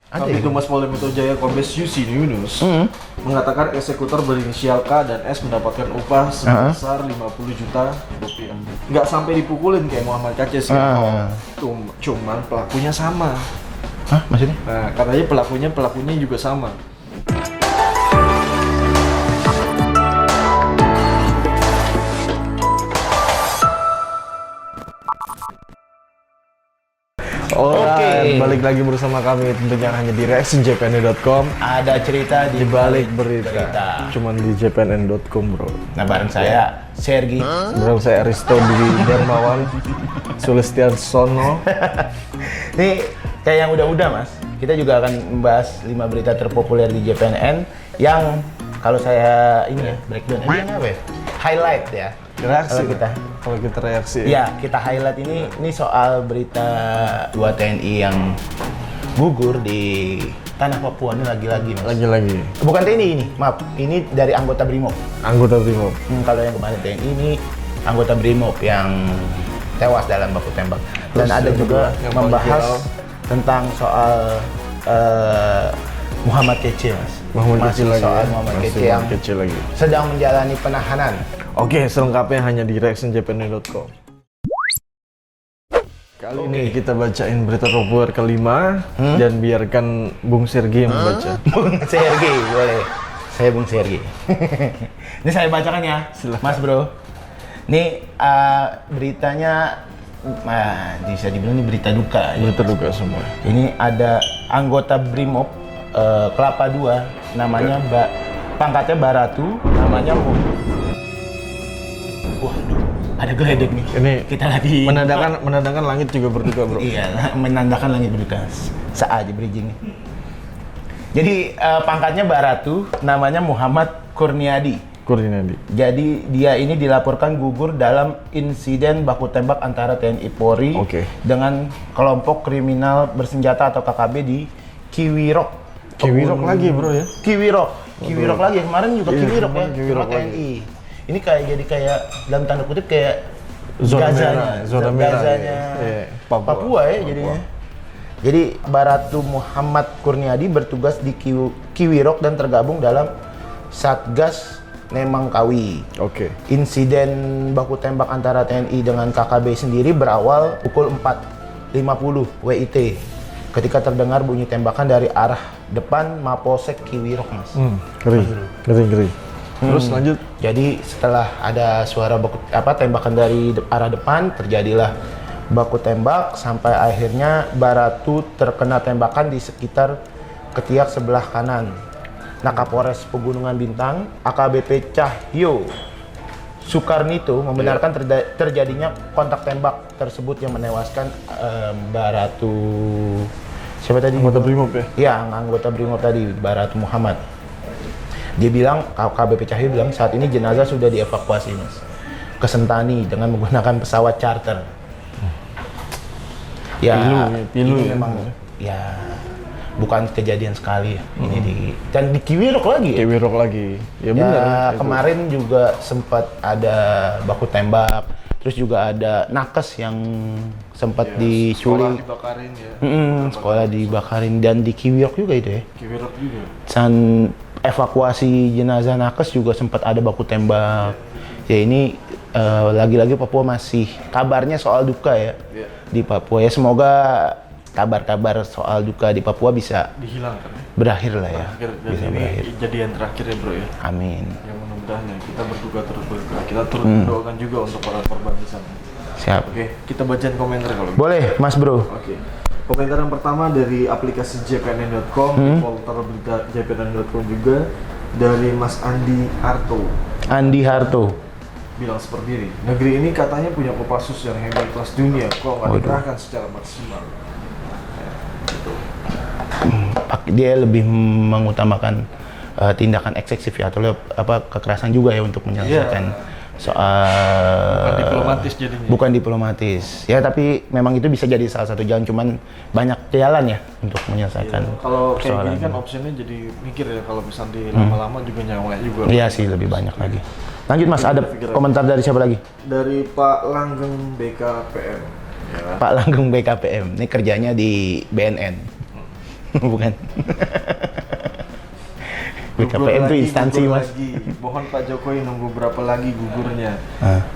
Kabid Humas Polda Metro Jaya Kombes Yusin Yunus mengatakan eksekutor berinisial K dan S mendapatkan upah sebesar 50 juta rupiah. Nggak sampai dipukulin kayak Muhammad Kaces kan. Cuman pelakunya sama. Hah, maksudnya? Nah, katanya pelakunya juga sama. Oke. Balik lagi bersama kami tentunya hanya di reactionjpn.com. Ada cerita Di balik berita. Cuman di jpn.com, bro. Nah, bareng saya Sergi. Sebenarnya saya Aristo Dwi Darmawan Sulistiansono. Nih kayak yang udah-udah, Mas. Kita juga akan membahas 5 berita terpopuler di JPNN yang kalau saya ini ya, breakdown ini apa ya? Highlight ya. Reaksi Kalau kita reaksi. Ya, kita highlight ini soal berita 2 TNI yang gugur di tanah Papua ini lagi-lagi, Mas. Lagi-lagi. Bukan TNI ini, maaf. Ini dari anggota BRIMOB. Anggota BRIMOB. Kalau yang kemarin TNI ini anggota BRIMOB yang tewas dalam baku tembak. Dan Terus ada juga yang membahas viral tentang soal Muhammad Kece, Mas. Masih soal Muhammad Kece yang lagi. sedang menjalani penahanan. Oke, selengkapnya hanya di reactionjpn.com. Kali ini kita bacain berita populer kelima dan biarkan Bung Sergi yang membaca. Bung Sergi, boleh. Saya Bung Sergi. Ini saya bacakan ya, Silahkan. Mas Bro. Ini beritanya, bisa dibilang ini berita duka. Berita duka semua. Ini ada anggota BRIMOB Kelapa II, namanya pangkatnya Baratu, namanya Waduh, ada geledek nih. Ini Kita lagi menandakan langit juga berduka, bro. Iya, menandakan langit berduka. Saat bridging. Jadi pangkatnya Baratu, namanya Muhammad Kurniadi. Jadi dia ini dilaporkan gugur dalam insiden baku tembak antara TNI Polri dengan kelompok kriminal bersenjata atau KKB di Kiwirok. Kiwirok lagi, bro ya? Kiwirok lagi. Kemarin juga Iya, Kiwirok ya, Kiwirok sama TNI. Ini kayak dalam tanda kutip kayak Zona Gazanya, merah. Gazanya Papua ya jadinya. Jadi Baratu Muhammad Kurniadi bertugas di Kiwirok dan tergabung dalam Satgas Nemangkawi. Oke. Insiden baku tembak antara TNI dengan KKB sendiri berawal pukul 4.50 WIT ketika terdengar bunyi tembakan dari arah depan Mapolsek Kiwirok, Mas. Ngeri. Terus lanjut. Jadi setelah ada suara tembakan dari arah depan, terjadilah baku tembak sampai akhirnya Baratu terkena tembakan di sekitar ketiak sebelah kanan. Nah, Kapolres Pegunungan Bintang AKBP Cahyo Soekarnito membenarkan terjadinya kontak tembak tersebut yang menewaskan Baratu. Siapa tadi? Anggota BRIMOB ya? Iya, anggota BRIMOB tadi, Baratu Muhammad. Dia bilang, KBP Cahyo bilang saat ini jenazah sudah dievakuasi, Mas, ke Sentani dengan menggunakan pesawat charter. Pilu ini ya? memang ya bukan kejadian sekali ya. Ini dan di Kiwirok lagi ya? Kiwirok lagi. Ya benar. Kemarin juga sempat ada baku tembak, terus juga ada nakes yang sempat diculik. Sekolah dibakarin ya. Sekolah dibakarin dan di Kiwirok juga itu ya. Kiwirok juga. Dan evakuasi jenazah nakes juga sempat ada baku tembak. Ya ini lagi-lagi Papua masih kabarnya soal duka ya di Papua ya. Semoga kabar-kabar soal duka di Papua bisa Dihilangkan ya. berakhir lah ya. Bisa berakhir. Kejadian terakhir ya, bro ya. Amin. Yang mudah-mudahan ya, kita berduka terus berduka. Kita terus mendoakan juga untuk para korban di sana. Siap. Oke, kita bacain komentar kalau gitu. Boleh, Mas Bro. Oke. Komentar yang pertama dari aplikasi jpn.com, folder berita jpn.com juga dari Mas Andi Harto. Bilang seperti ini, negeri ini katanya punya Kopassus yang hebat kelas dunia, kok nggak dikerahkan secara maksimal. Dia lebih mengutamakan tindakan eksekutif ya, atau kekerasan juga ya untuk menyelesaikan soal Bukan diplomatis jadinya. Bukan diplomatis. Ya, tapi memang itu bisa jadi salah satu jalan, cuman banyak jalan ya untuk menyelesaikan. Kalau kayak persoalan. gini kan opsinya jadi mikir ya, kalau misalnya di lama-lama juga nyawa juga. Iya sih, lebih banyak lagi. Lanjut, Mas, ada komentar dari siapa lagi? Dari Pak Langgeng BKPM. Ya. Pak Langgeng BKPM. Ini kerjanya di BNN. Bukan. Gugur BKPM itu lagi, instansi gugur mas. lagi. Mohon Pak Jokowi nunggu berapa lagi gugurnya.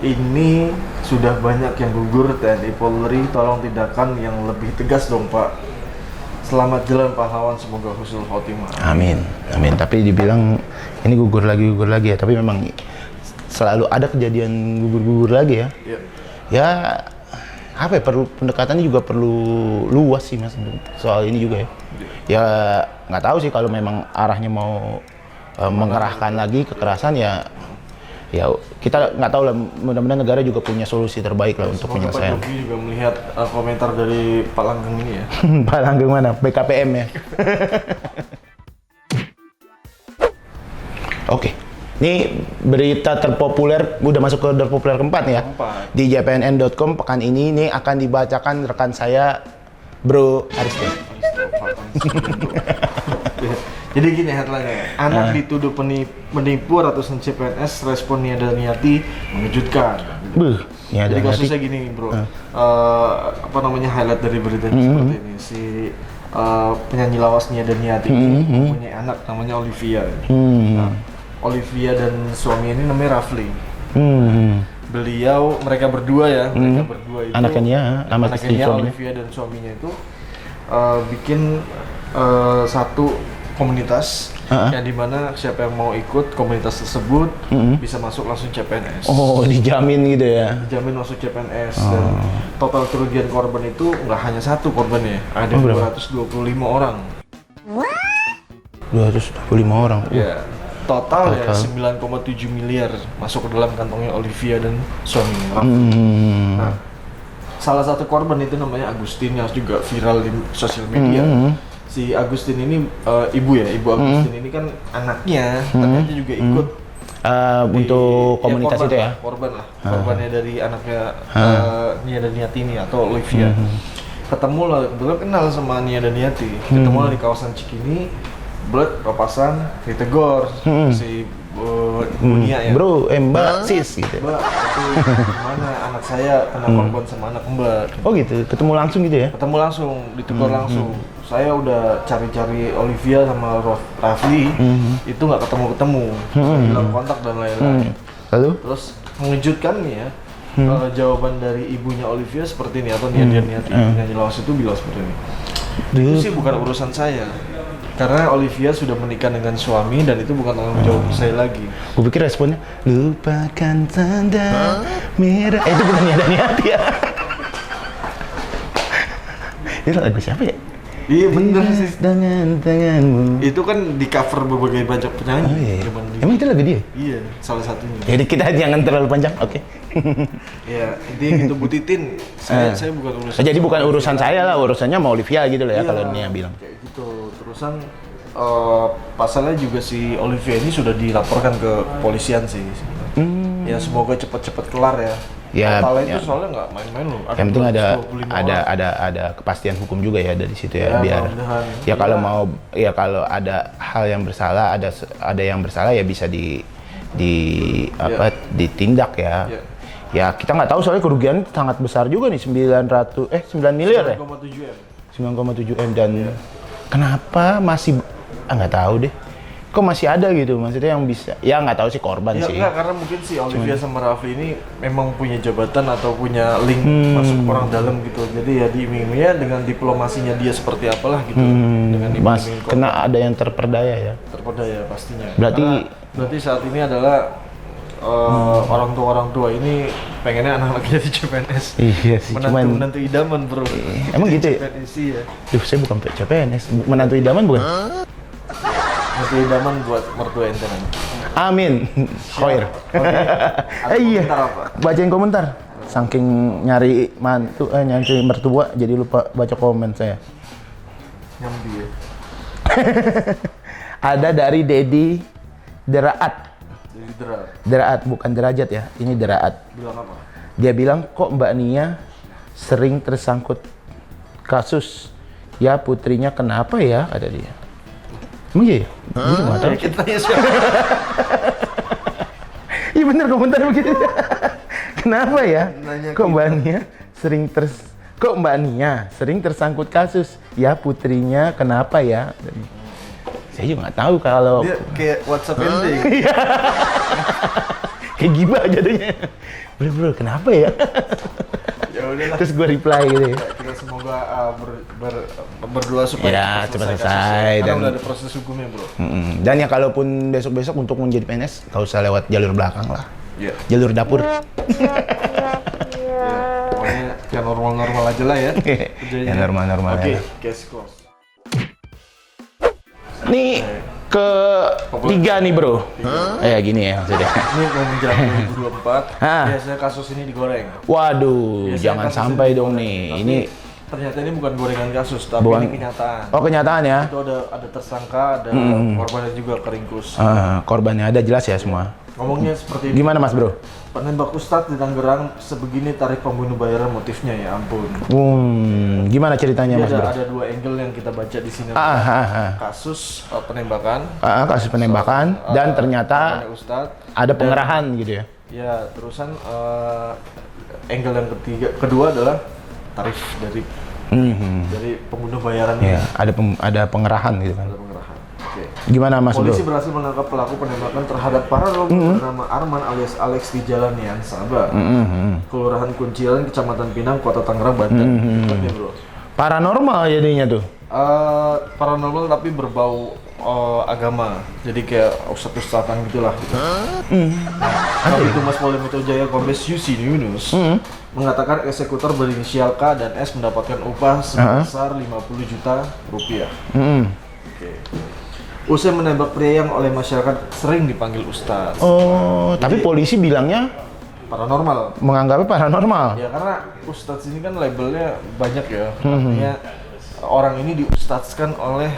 Ini sudah banyak yang gugur, TNI Polri tolong tindakan yang lebih tegas dong Pak. Selamat jalan pahlawan, semoga husnul khotimah. Amin, amin. Tapi dibilang ini gugur lagi ya. Tapi memang selalu ada kejadian gugur lagi ya. Ya. Ya apa ya, perlu pendekatannya juga perlu luas sih mas soal ini juga ya. Ya nggak tahu sih kalau memang arahnya mau mengerahkan lagi kekerasan ya kita nggak tahu lah, mudah-mudahan negara juga punya solusi terbaik lah untuk Semoga penyelesaian. Pak Jokowi juga melihat komentar dari Pak Langgeng ini ya. Pak Langgeng mana? BKPM ya. Oke. Ini berita terpopuler, udah masuk ke terpopuler keempat nih ya. Di jpnn.com pekan ini akan dibacakan rekan saya, Bro Ariston. Jadi gini headline-nya, anak dituduh menipu ratusan CPNS, respon Nia Daniati mengejutkan. Jadi kasusnya gini bro, highlight dari berita seperti ini, si penyanyi lawas Nia Daniati mempunyai anak namanya Olivia. Nah, Olivia dan suami ini namanya Rafli. Mereka berdua itu anaknya Olivia dan suaminya itu bikin satu komunitas yang dimana siapa yang mau ikut komunitas tersebut bisa masuk langsung CPNS. Oh, dijamin gitu ya? Dijamin masuk CPNS dan total kerugian korban itu nggak hanya satu korbannya, ada 225 orang. 225 orang? Ya, total ya 9,7 miliar masuk ke dalam kantongnya Olivia dan suaminya. Nah, salah satu korban itu namanya Agustin yang juga viral di sosial media. Si Agustin ini ibu Agustin ini kan anaknya ternyata juga ikut untuk komunitas korban itu ya? Korbannya dari anaknya Nia Daniati ini atau Olivia. Ketemu lah, kebetulan kenal sama Nia Daniati. Ketemu lah di kawasan Cikini, papasan, ditegor si Nia ya. Bro, mbak, sis gitu. Mbak, itu gimana anak saya kena korban sama anak mbak. Oh gitu, ketemu langsung gitu ya? Ketemu langsung, ditegur langsung. Saya udah cari-cari Olivia sama Rafli, itu nggak ketemu-ketemu. Saya bilang kontak dan lain-lain. Lalu? Terus mengejutkan nih ya, jawaban dari ibunya Olivia seperti ini, atau Nia Daniati, penyanyi lawas itu bilang seperti ini. Itu sih bukan urusan saya. Karena Olivia sudah menikah dengan suami dan itu bukan tanggung jawab saya lagi. Gue pikir responnya, lupakan tanda merah. Itu bukan Nia Daniati ya? Itu lagu siapa ya? Iya bener sih. Dengan tanganmu. Itu kan di cover berbagai banyak penyanyi. Oh, iya. Emang itu lagu dia? Iya, salah satunya. Jadi kita jangan terlalu panjang, oke? Iya, intinya gitu Bu Titin. Saya bukan urusan. Jadi bukan urusan saya lah, urusannya sama Olivia gitu loh ya, kalau Nia bilang. Kayak gitu. Terusan pasalnya juga si Olivia ini sudah dilaporkan ke polisian sih. Ya semoga cepat-cepat kelar ya. Ya, totalnya itu soalnya nggak main-main loh. Yang penting ada kepastian hukum juga ya dari situ ya, biar ya kalau ada hal yang bersalah, ada yang bersalah ya bisa ditindak ya. Ya kita nggak tahu soalnya kerugian sangat besar juga nih, 9 miliar ya? 9,7 M dan kenapa masih nggak tahu deh. Kok masih ada gitu, maksudnya yang bisa, ya nggak tahu sih korban sih. Enggak, karena mungkin si Olivia sama Rafli ini memang punya jabatan atau punya link masuk orang dalam gitu. Jadi ya diiming-imingnya dengan diplomasinya dia seperti apalah gitu. Dengan kena ada yang terperdaya ya. Terperdaya pastinya. Berarti saat ini adalah orang tua ini pengennya anak lagi jadi CPNS. Iya sih, menantu idaman bro. Emang gitu ya? CPNS, ya. Duh, saya bukan CPNS, menantu idaman bukan? Menantu idaman buat mertua ente nanti. Amin. Khoir. Iya. Bacain komentar. Saking nyari nyari mertua jadi lupa baca komen saya. Nyambi ya. Ada dari Dedi Deraat. Deraat bukan derajat ya, ini Deraat. Bilang apa? Dia bilang, kok Mbak Nia sering tersangkut kasus ya, putrinya kenapa ya, kata dia. Emang iya ya? Gue nggak tahu. Kita tanya siapa? Iya bener komentar begitu. Kenapa ya? Nanya kok Mbak Nia sering kok Mbak Nia sering tersangkut kasus? Ya putrinya kenapa ya? Saya juga nggak tahu kalau... Dia kayak WhatsApp ending. Kayak gibah jadinya. Bro, kenapa ya? Ya udahlah. Terus gue reply gitu ya. Kita semoga berdoa supaya Ya, cepat selesai. Karena Dan udah ada proses hukumnya, bro. Dan ya kalaupun besok-besok untuk menjadi PNS, nggak usah lewat jalur belakang lah. Iya. Jalur dapur. Ya, pokoknya yang normal-normal aja lah ya. Ya normal-normal Oke, ya. case close. Nih ke tiga nih bro. Gini ya maksudnya. Ini mau menjelang 2024, Hah. biasanya kasus ini digoreng. Waduh, Biasanya jangan kasus sampai ini dong digoreng. nih. Tapi Ini ternyata ini bukan gorengan kasus, tapi Bukan. ini kenyataan. oh kenyataan ya. Itu ada tersangka, ada korbannya juga keringkus. Korbannya ada jelas ya semua. Ngomongnya seperti ini. Gimana mas bro? Penembak Ustadz di Tangerang sebegini tarif pembunuh bayaran motifnya, ya ampun. Gimana ceritanya Jadi mas bro? ada dua angle yang kita baca di sini. Kasus penembakan. Kasus penembakan dan ternyata korbannya Ustadz. ada pengerahan gitu ya. Ya, terusan angle yang kedua adalah tarif dari pembunuh bayaran ini. Ya, ada pengerahan gitu kan. Ada pengerahan. Oke. Gimana mas bro? Polisi berhasil menangkap pelaku penembakan terhadap paranormal bernama Arman alias Alex di Jalan Nian Sabah, Kelurahan Kuncilan, Kecamatan Pinang, Kota Tangerang, Banten. Dekatnya, bro. Paranormal jadinya tuh. Paranormal tapi berbau agama, jadi kayak ustadz-ustadzan gitulah. Gitu. Kabid Humas Polda Metro Jaya Kombes Yusin Yunus mengatakan eksekutor berinisial K dan S mendapatkan upah sebesar 50 juta rupiah. Oke. Usai menembak pria yang oleh masyarakat sering dipanggil ustadz. Oh, tapi polisi bilangnya Paranormal. menganggapnya paranormal. Ya karena ustadz ini kan labelnya banyak ya. Artinya orang ini diustadskan oleh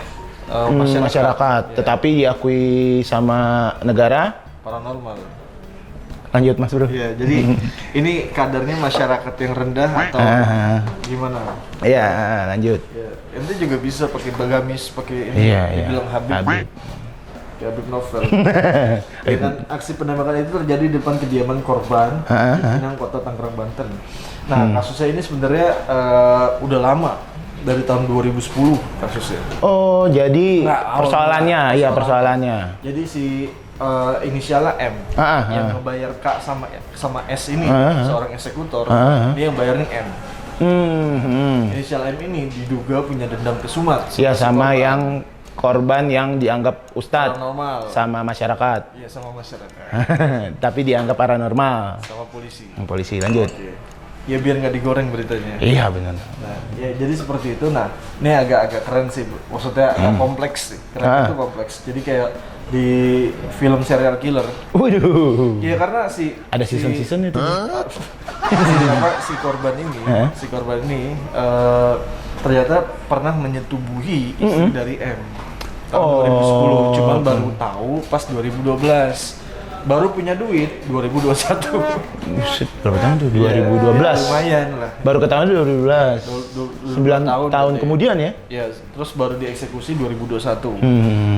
Masyarakat, Ya, tetapi diakui sama negara. paranormal. Lanjut mas bro. Iya, jadi ini kadarnya masyarakat yang rendah atau gimana? Iya, lanjut. Ya, ente juga bisa pakai bagamis, pakai ini, Iya. dibilang Habib. Kayak Habib Novel. Dan aksi penembakan itu terjadi di depan kediaman korban di Pinang, Kota Tangerang, Banten. Nah, kasusnya ini sebenarnya udah lama, dari tahun 2010 kasusnya. Oh, jadi Nah, persoalannya. Jadi si inisialnya M yang ngebayar K sama S ini, seorang eksekutor, dia yang bayarin M. Inisial M ini diduga punya dendam kesumat. Ya sama yang korban yang dianggap ustadz Paranormal. sama masyarakat. Iya, sama masyarakat. Tapi dianggap paranormal. Sama polisi. Polisi lanjut. Oke. Ya biar nggak digoreng beritanya. Iya benar. Nah, ya jadi seperti itu. Nah, ini agak keren sih, Bu. Maksudnya kompleks sih. Keren itu kompleks. Jadi kayak di film serial killer. Waduh. Iya karena Ada season-season itu. si korban ini ternyata pernah menyetubuhi istri dari M tahun 2010, cuman baru tahu pas 2012. Baru punya duit 2021. Buset, berapa tahun tuh? 2012. Ya, lumayan lah. Baru ketahuan 2012. 9 tahun gitu kemudian ya? Ya, terus baru dieksekusi 2021.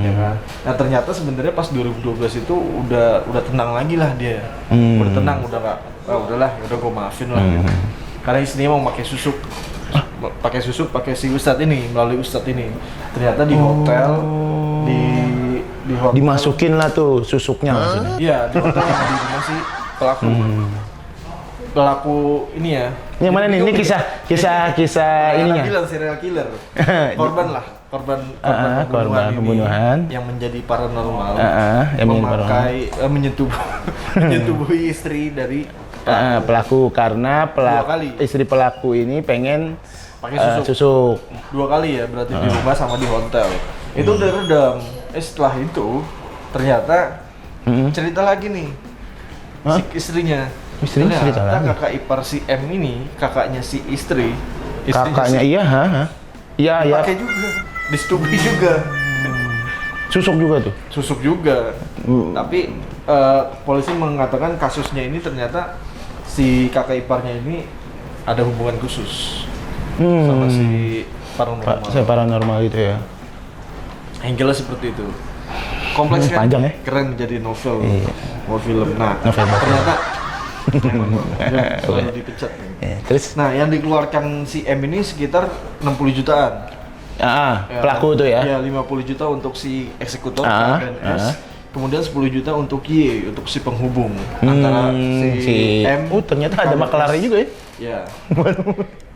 Ya kan? Nah, ternyata sebenarnya pas 2012 itu udah tenang lagi lah dia. Udah tenang, udah nggak, udahlah, udah gue maafin lah gitu. Karena istrinya mau pakai susuk, pakai si ustadz ini, melalui ustadz ini. Ternyata di hotel di hotel. Dimasukin lah tuh susuknya maksudnya. Iya, di hotel yang di rumah si pelaku ini ya. Yang mana nih? Ini kisah ininya. Bilang serial killer. Korban pembunuhan yang menjadi paranormal. Yang memakai menyetubuhi istri dari pelaku karena istri pelaku ini pengen pakai susuk. 2 kali ya, berarti di rumah sama di hotel. Itu udah redam. Setelah itu ternyata cerita lagi nih si istrinya. Istrinya cerita lagi. Kakak ipar si M ini, kakaknya si istrinya Kakaknya si, iya. pakai juga, disetubuhi juga. Susuk juga tuh. Susuk juga. Tapi polisi mengatakan kasusnya ini ternyata si kakak iparnya ini ada hubungan khusus sama si paranormal. Paranormal gitu ya. Angle seperti itu. Kompleks kan? Panjang ya? Keren jadi novel. Mau film. Nah, Novel bagus. ternyata Baru dipecat. Terus? Nah, yang dikeluarkan si M ini sekitar 60 jutaan. Pelaku tuh ya? Ya, 50 juta untuk si eksekutor dan S. Kemudian 10 juta untuk Y, untuk si penghubung antara si M. Ternyata ada makelarnya juga ya? Ya.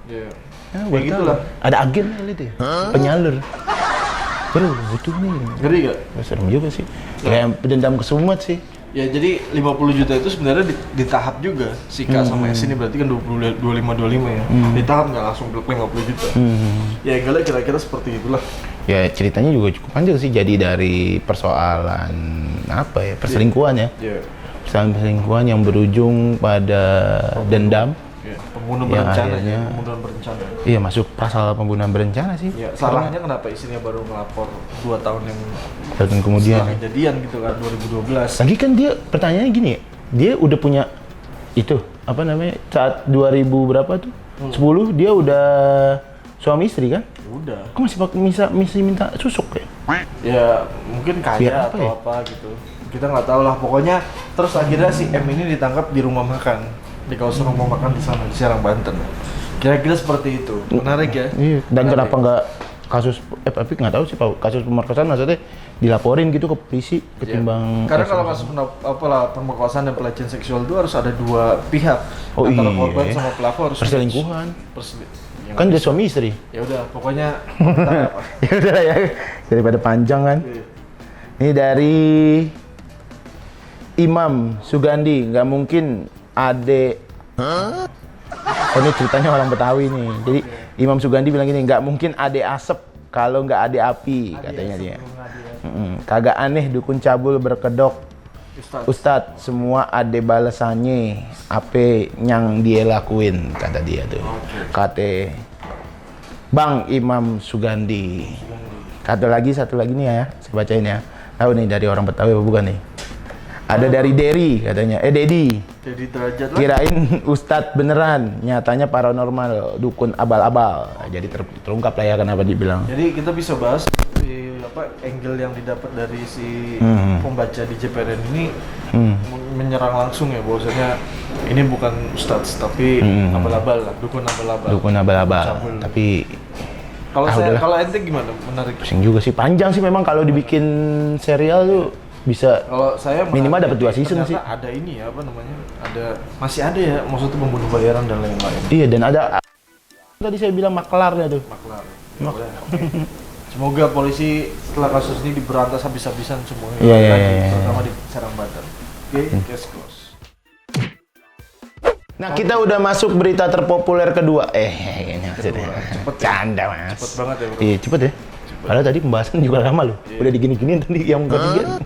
Ya. Kayak gitulah. Ada agen kali itu ya? Penyalur. Bro, butuh nih. Ngeri gak? Serem juga sih. Kayak dendam kesumat sih. Ya jadi 50 juta itu sebenarnya di tahap juga si K sama S ini berarti kan 25 ya. Di tahap nggak langsung 50 juta. Ya Gala kira-kira seperti itulah. Ya ceritanya juga cukup panjang sih, jadi dari persoalan apa ya, perselingkuhan ya. Perselingkuhan yang berujung pada dendam. Pembunuhan berencana. Iya, masuk pasal pembunuhan berencana sih. Ya, salahnya kenapa istrinya baru ngelapor 2 tahun yang kemudian kejadian gitu kan 2012. Lagi kan dia pertanyaannya gini ya, dia udah punya itu apa namanya saat 2000 berapa tuh 10 dia udah suami istri kan? Udah. Kok masih minta susuk ya? Ya mungkin kaya atau apa gitu. Kita nggak tahu lah. Pokoknya terus akhirnya si M ini ditangkap di rumah makan. Di kawasan rumah makan di sana di Serang, Banten. Kira-kira seperti itu. Menarik ya? Iya. Dan kenapa nggak kasus tapi nggak tahu sih Pak, kasus pemerkosaan maksudnya dilaporin gitu ke polisi ketimbang karena kalau kasus pemerkosaan dan pelecehan seksual itu harus ada 2 pihak antara korban sama pelaku harus perselingkuhan. Kan dia suami istri. Ya udah, pokoknya ya udah ya, daripada panjang kan. Ini dari Imam Sugandi, nggak mungkin ini ceritanya orang Betawi nih. Jadi Imam Sugandi bilang gini, nggak mungkin ade asep kalau nggak ade api, katanya dia. Kagak aneh dukun cabul berkedok. Ustadz, semua ade balasannya apa yang dia lakuin, kata dia tuh. Kata Bang Imam Sugandi. Satu lagi nih ya, saya bacain ya. Tahu nih dari orang Betawi apa bukan nih? Ada dari Derry katanya, Dedi Derajat lah. Kirain Ustadz beneran, nyatanya paranormal, dukun abal-abal. Jadi terungkap lah ya kenapa dibilang. Jadi kita bisa bahas angle yang didapat dari si pembaca di JPN ini menyerang langsung ya, bahwasanya ini bukan Ustadz tapi abal-abal lah, dukun abal-abal. Dukun abal-abal. Tapi kalau ente gimana? Menarik. Pusing juga sih, panjang sih memang kalau dibikin serial tuh. Bisa kalau saya minimal dapat 2 season sih. Ada ini ya, masih ada ya, maksudnya pembunuh bayaran dan lain-lain. Iya, dan ada tadi saya bilang maklarnya tuh. Semoga polisi setelah kasus ini diberantas habis-habisan semuanya. Iya. Terutama di Serang, Banten. Oke, case close. Nah, kita udah masuk berita terpopuler kedua. Ini maksudnya. Cepet canda, Mas. Cepet banget ya, Bro. Iya, cepet ya. Padahal tadi pembahasan juga lama loh. Udah digini-giniin tadi yang ketiga.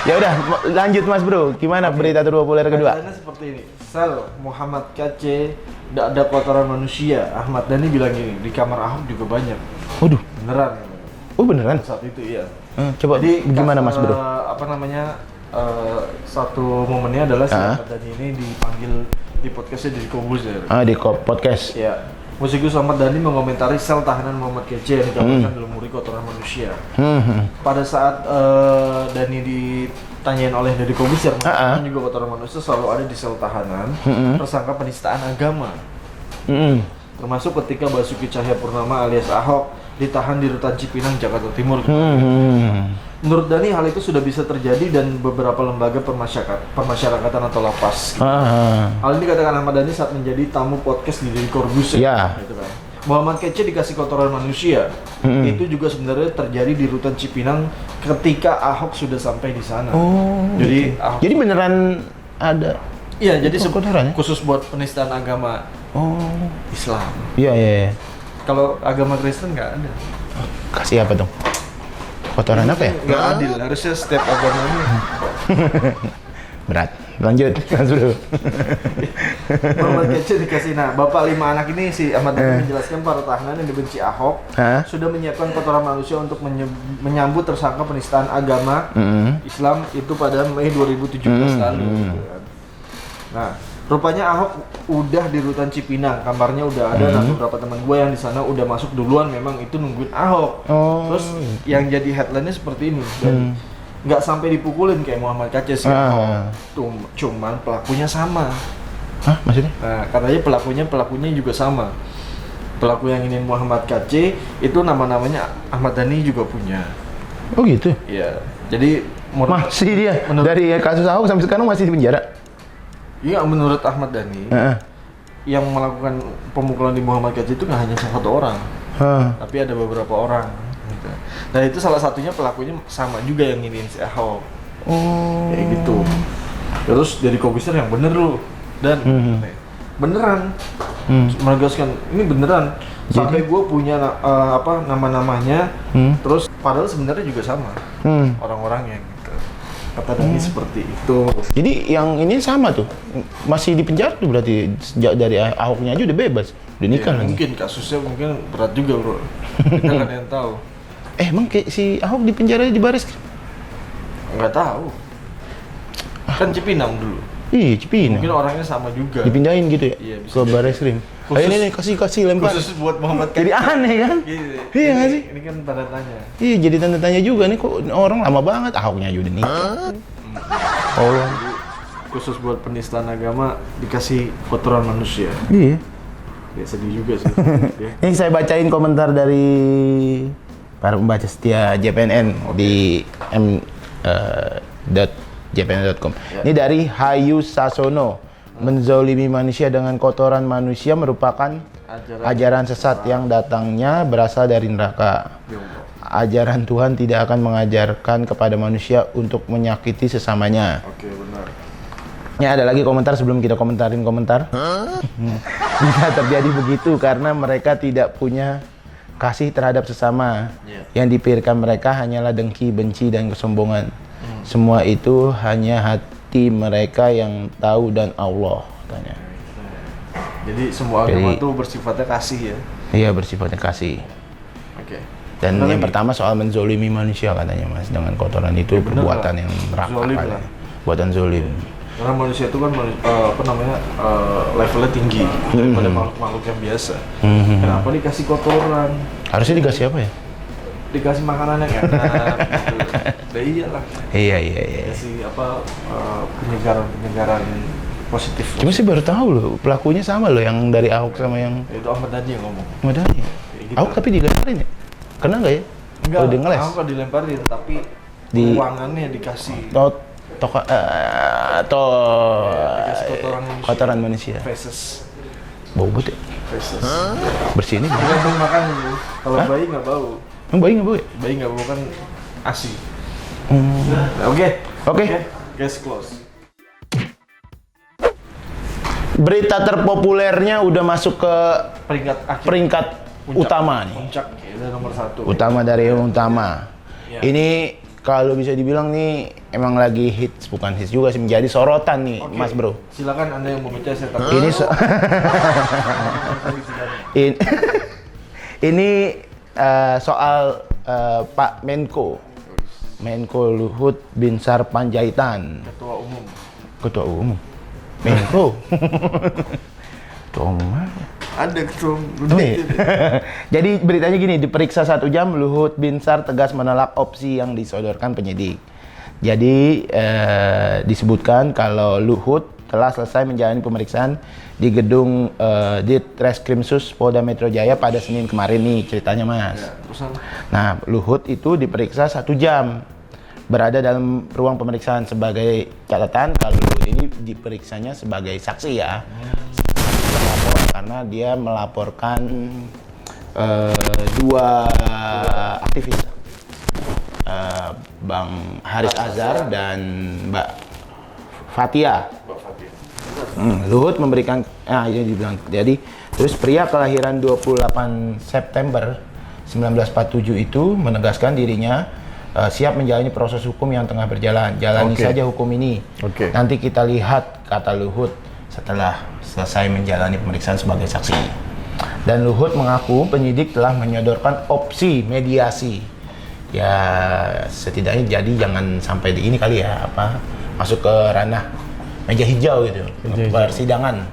Ya udah, lanjut Mas Bro. Gimana berita terpopuler kedua? Beritanya seperti ini. Sel Muhammad KC, tidak ada kotoran manusia. Ahmad Dhani bilang gini, di kamar Ahok juga banyak. Waduh. Beneran. Oh beneran? Saat itu iya. Coba jadi, gimana Mas Bro? Satu momennya adalah si Ahmad Dhani ini dipanggil di podcastnya di Kobuzer. Di podcast. Iya. Musikus Ahmad Dhani mengomentari sel tahanan Muhammad KC yang dikabarkan dilumuri kotoran manusia. Pada saat Dhani ditanyain oleh Deddy Kobuzer, mengatakan juga kotoran manusia selalu ada di sel tahanan tersangka penistaan agama. Termasuk ketika Basuki Cahayapurnama alias Ahok ditahan di Rutan Cipinang, Jakarta Timur. Menurut Dhani hal itu sudah bisa terjadi dan beberapa lembaga permasyarakatan atau lapas. Hal ini dikatakan Ahmad Dhani saat menjadi tamu podcast di Deddy Corbuzier. Gitu kan. Muhammad KC dikasih kotoran manusia. Itu juga sebenarnya terjadi di Rutan Cipinang ketika Ahok sudah sampai di sana. Jadi beneran ada. Iya, jadi khusus buat penistaan agama Islam. Iya. Kalau agama Kristen nggak ada. Kasih apa dong? Kotoran apa ya? Nggak adil, harusnya setiap agama ini. Berat. Lanjut, Mas Bro. Muhammad KC dikasih, Bapak 5 anak ini si Ahmad Dhani menjelaskan para tahanan yang dibenci Ahok sudah menyiapkan kotoran manusia untuk menyambut tersangka penistaan agama Islam itu pada Mei 2017 lalu. Gitu kan. Nah, rupanya Ahok udah di Rutan Cipinang, kamarnya udah ada. Beberapa teman gue yang di sana udah masuk duluan, memang itu nungguin Ahok. Terus yang jadi headline-nya seperti ini. Dan nggak sampai dipukulin kayak Muhammad KC sih. Cuman pelakunya sama. Hah, maksudnya? Nah, katanya pelakunya juga sama. Pelaku yang ingin Muhammad KC itu namanya Ahmad Dhani juga punya. Oh gitu? Iya. Jadi masih dia dari kasus Ahok sampai sekarang masih di penjara? Iya, menurut Ahmad Dhani yang melakukan pemukulan di Muhammad KC itu nggak hanya satu orang, tapi ada beberapa orang. Gitu. Dan itu salah satunya pelakunya sama juga yang ingin si Ahok. Kayak gitu. Terus dari komisioner yang bener lu dan beneran menegaskan ini beneran. Sampai gue punya nama-namanya, terus padahal sebenarnya juga sama orang-orangnya gitu. Kata Dhani seperti itu. Jadi yang ini sama tuh, masih di penjara tuh berarti sejak dari Ahoknya aja udah bebas, udah nikah lagi. Mungkin kasusnya mungkin berat juga bro, kita nggak ada yang tahu. Emang kayak si Ahok di penjara di Baris? Nggak tahu. Kan Cipinang dulu. Iya, Cipinang. Mungkin orangnya sama juga. Dipindahin gitu ya? Iya, ke Barreskrim. Ini nih kasih lempar. Khusus buat Muhammad KC. Jadi aneh kan? Iya nggak sih? Ini kan tanda tanya. Iya, jadi tanda tanya juga nih, kok orang lama banget Ahoknya aja udah nikah. Oh. Khusus buat penistaan agama dikasih kotoran manusia. Iya. Ya sedih juga sih. Ya. Ini saya bacain komentar dari para pembaca setia JPNN di jpnn.com. Ini dari Hayu Sasono. Menzolimi manusia dengan kotoran manusia merupakan ajaran sesat yang datangnya berasal dari neraka. Ajaran Tuhan tidak akan mengajarkan kepada manusia untuk menyakiti sesamanya. Oke, benar. Ini ada lagi komentar sebelum kita komentarin komentar. Jika terjadi begitu karena mereka tidak punya kasih terhadap sesama. Yang dipikirkan mereka hanyalah dengki, benci, dan kesombongan. Semua itu hanya hati mereka yang tahu dan Allah, katanya. Jadi semua agama itu bersifatnya kasih ya? Iya, bersifatnya kasih. Oke. Dan yang pertama soal menzolimi manusia katanya mas, dengan kotoran itu ya, perbuatan yang neraka, buatan zolim. Karena manusia itu kan levelnya tinggi daripada makhluk yang biasa. Kenapa dikasih kotoran? Harusnya dikasih apa ya? Dikasih makanan yang enak. Iyalah. Iya. Dikasih penyegaran positif. Cuma sih baru tahu loh, pelakunya sama loh yang dari Ahok sama yang itu Ahmad Dhani yang ngomong. Ahmad Dhani. Gitu. Ahok tapi dilemparin ya? Kena nggak ya? Enggak, Ahok nggak dilemparin, tapi ruangannya dikasih. Kotoran manusia. Feses. Bau banget ya? Feses. Bersihin ini. Tergantung makan. Kalau bayi nggak bau. Emang bayi nggak bau ya? Bayi nggak bau kan ASI. Oke. Case close. Berita terpopulernya udah masuk ke peringkat utama nih. Puncak ya, nomor 1. Utama dari yang utama. Ya. Ini kalau bisa dibilang nih emang lagi hits, bukan hits juga sih, menjadi sorotan nih, Mas Bro. Silakan Anda yang membaca saya tahu. Ini soal Pak Menko Luhut Binsar Panjaitan. Ketua umum. Menko. Ketua umum mana? Ada ketua umum. Jadi beritanya gini, diperiksa 1 jam, Luhut Binsar tegas menolak opsi yang disodorkan penyidik. Jadi disebutkan kalau Luhut telah selesai menjalani pemeriksaan di gedung Ditreskrimsus Polda Metro Jaya pada Senin kemarin nih ceritanya mas. Ya, nah Luhut itu diperiksa 1 jam. Berada dalam ruang pemeriksaan. Sebagai catatan kalau ini diperiksanya sebagai saksi ya, karena dia melaporkan 2 aktivis, Bang Haris Azhar dan Mbak Fathia. Luhut memberikan, ini dibilang, jadi terus pria kelahiran 28 September 1947 itu menegaskan dirinya siap menjalani proses hukum yang tengah berjalan. Jalani saja hukum ini. Nanti kita lihat, kata Luhut setelah selesai menjalani pemeriksaan sebagai saksi. Dan Luhut mengaku penyidik telah menyodorkan opsi mediasi. Ya setidaknya jadi jangan sampai di ini kali ya, masuk ke ranah meja hijau gitu, persidangan.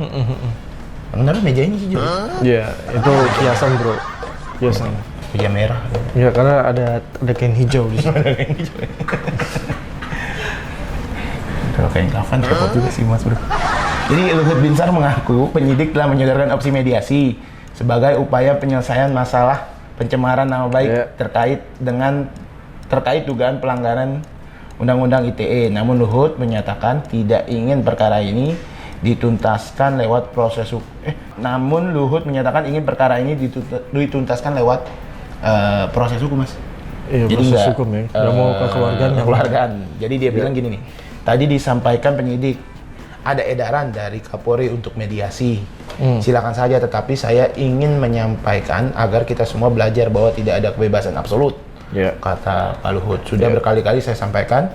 Benar meja ini hijau? Iya, itu kiasan bro, kiasan. Meja merah. Ya karena ada kain hijau di sini. bukan kapan repot juga sih Mas Bro. Jadi Luhut Binsar mengaku penyidik telah menyodorkan opsi mediasi sebagai upaya penyelesaian masalah pencemaran nama baik terkait dugaan pelanggaran Undang-Undang ITE. Namun Luhut menyatakan tidak ingin perkara ini dituntaskan lewat proses hukum. Namun Luhut menyatakan ingin perkara ini dituntaskan lewat proses hukum, Mas. Iya, jadi proses hukum ya. Nggak mau ke keluargaan. Jadi dia bilang gini nih. Tadi disampaikan penyidik ada edaran dari Kapolri untuk mediasi. Silakan saja, tetapi saya ingin menyampaikan agar kita semua belajar bahwa tidak ada kebebasan absolut. Kata Pak Luhut. Sudah berkali-kali saya sampaikan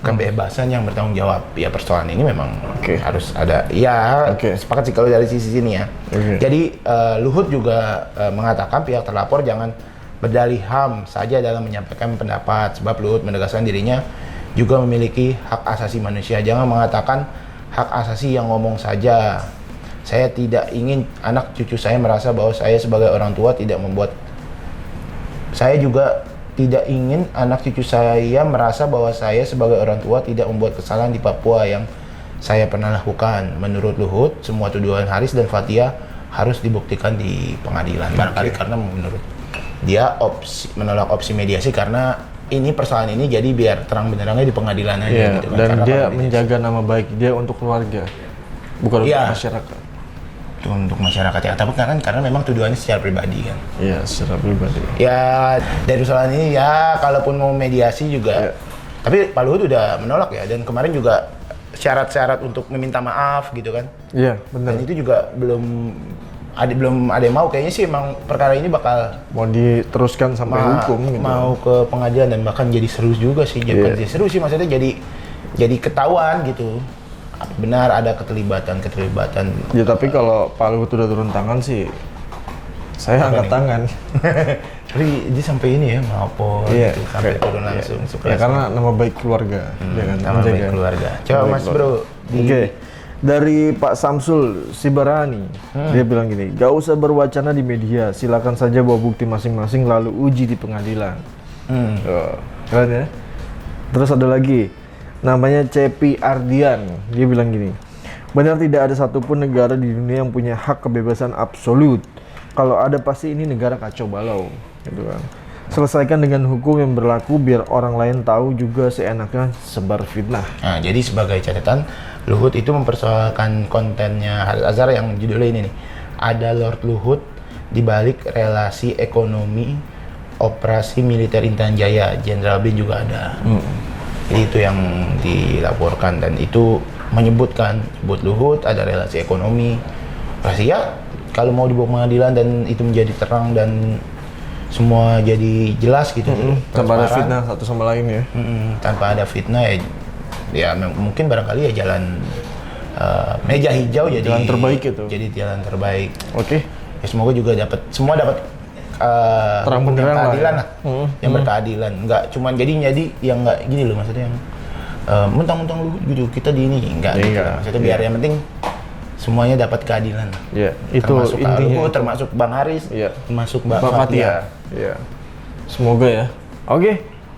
kebebasan yang bertanggung jawab. Ya persoalan ini memang harus ada. Ya sepakat sih kalau dari sisi sini ya. Jadi Luhut juga mengatakan pihak terlapor jangan berdalih HAM saja dalam menyampaikan pendapat, sebab Luhut menegaskan dirinya juga memiliki hak asasi manusia. Jangan mengatakan hak asasi yang ngomong saja. Saya tidak ingin anak cucu saya merasa bahwa saya sebagai orang tua tidak membuat. Saya juga tidak ingin anak cucu saya merasa bahwa saya sebagai orang tua tidak membuat kesalahan di Papua yang saya pernah lakukan. Menurut Luhut, semua tuduhan Haris dan Fathia harus dibuktikan di pengadilan. Barangkali karena menurut dia menolak opsi mediasi karena ini persoalan ini jadi biar terang benerangnya di pengadilan aja gitu kan. Dan karena dia menjaga nama baik dia untuk keluarga, bukan untuk masyarakat. Untuk masyarakat ya, tapi karena memang tuduhannya secara pribadi kan. Iya, secara pribadi. Ya dari persoalan ini ya kalaupun mau mediasi juga, tapi Pak Luhut udah menolak ya, dan kemarin juga syarat-syarat untuk meminta maaf gitu kan. Iya, benar. Dan itu juga belum ada yang mau, kayaknya sih emang perkara ini bakal mau diteruskan sampai hukum gitu. Mau ke pengadilan dan bahkan jadi seru juga sih. Jadi seru sih, maksudnya jadi ketahuan gitu. Benar ada keterlibatan. Ya tapi kalau Pak Luhut udah turun tangan sih, saya angkat tangan. Tapi dia sampai ini ya, melapor gitu, sampai turun langsung. Ya karena nama baik keluarga. Nama baik keluarga. Coba Mas Bro. Dari Pak Samsul Sibarani, dia bilang gini, gak usah berwacana di media, silakan saja bawa bukti masing-masing lalu uji di pengadilan. Keren ya. Terus ada lagi, namanya Cepi Ardian, dia bilang gini, benar tidak ada satupun negara di dunia yang punya hak kebebasan absolut. Kalau ada pasti ini negara kacau balau, gitu kan. Selesaikan dengan hukum yang berlaku biar orang lain tahu juga seenaknya sebar fitnah. Nah, jadi sebagai catatan, Luhut itu mempersoalkan kontennya Haris Azhar yang judulnya ini nih. Ada Lord Luhut di balik relasi ekonomi operasi militer Intan Jaya, Jenderal Bin juga ada. Jadi itu yang dilaporkan dan itu menyebut Luhut ada relasi ekonomi. Rahasia kalau mau dibawa pengadilan dan itu menjadi terang dan semua jadi jelas gitu. Tanpa ada fitnah satu sama lain ya. Tanpa ada fitnah ya mungkin barangkali ya jalan meja hijau jadi jalan terbaik itu. Jadi jalan terbaik. Ya, semoga juga semua dapat terang benderang keadilan lah. Yang berkeadilan, nggak cuman jadi yang nggak gini loh, maksudnya yang mentang-mentang lu gitu kita di ini enggak gitu. Maksudnya biar yang penting semuanya dapat keadilan. Itu termasuk intinya. Termasuk Bang Haris, termasuk Mbak Fathia. Semoga ya.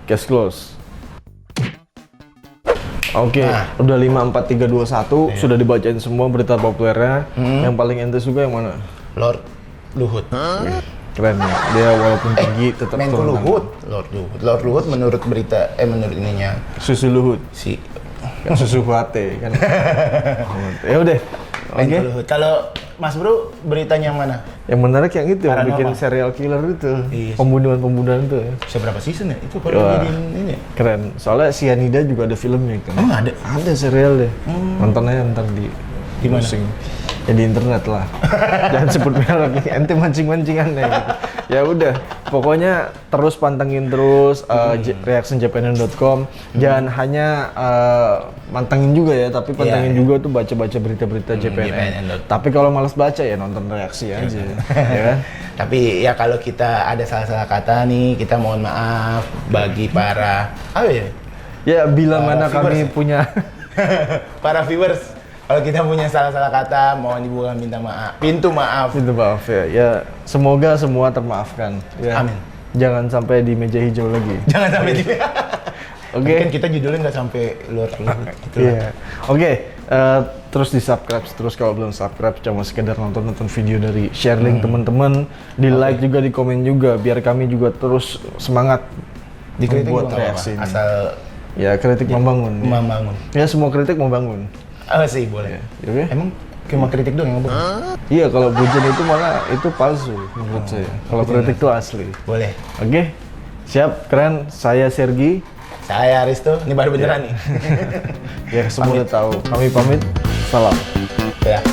Case close. Udah 54321 sudah dibacain semua berita populernya. Yang paling entes juga yang mana? Lord Luhut. Keren ya. Dia walaupun tinggi tetap Menko Luhut. Lord Luhut menurut berita menurut ininya Susu Luhut. Susu Huate kan. Ya udah. Luhut. Kalau Mas Bro beritanya yang mana? Yang menarik yang itu yang bikin serial killer itu. Pembunuhan itu. Bisa berapa season ya? Itu kalau jadiin ini. Keren. Soalnya Cyanida juga ada filmnya kan. Ada? Ada serial deh. Nonton aja ntar di mana? Ya di internet lah. Jangan sebut merek, ente mancing-mancingan gitu. Ya udah, pokoknya terus pantengin terus reactionjpnn.com. Jangan hanya mantengin juga ya, tapi pantengin juga tuh baca-baca berita-berita JPNN. Tapi kalau malas baca ya nonton reaksi aja. Ya kan? Tapi ya kalau kita ada salah-salah kata nih, kita mohon maaf bagi para ya bila mana kami punya para viewers. Kalau kita punya salah-salah kata, mohon dibuka pintu maaf. Pintu maaf ya. Ya semoga semua termaafkan. Ya. Amin. Jangan sampai di meja hijau lagi. Jangan sampai di. Oke. Kan kita judulnya nggak sampai luar gitu. Iya. Oke, terus di subscribe terus kalau belum subscribe cuma sekedar nonton video dari share link teman-teman, di like juga, di komen juga biar kami juga terus semangat Dikritik membuat juga nggak reaksi apa-apa, ini. asal Ya kritik membangun. membangun. Ya semua kritik membangun. Sih boleh. Oke. Emang cuma kritik doang yang membangun? Iya, kalau pujian itu malah itu palsu menurut saya. Kalau kritik itu asli. Boleh. Oke. Siap, keren. Saya Sergi. Saya Aristo, ini baru beneran nih. Ya, semua udah tahu. Kami pamit. Salam. Ya.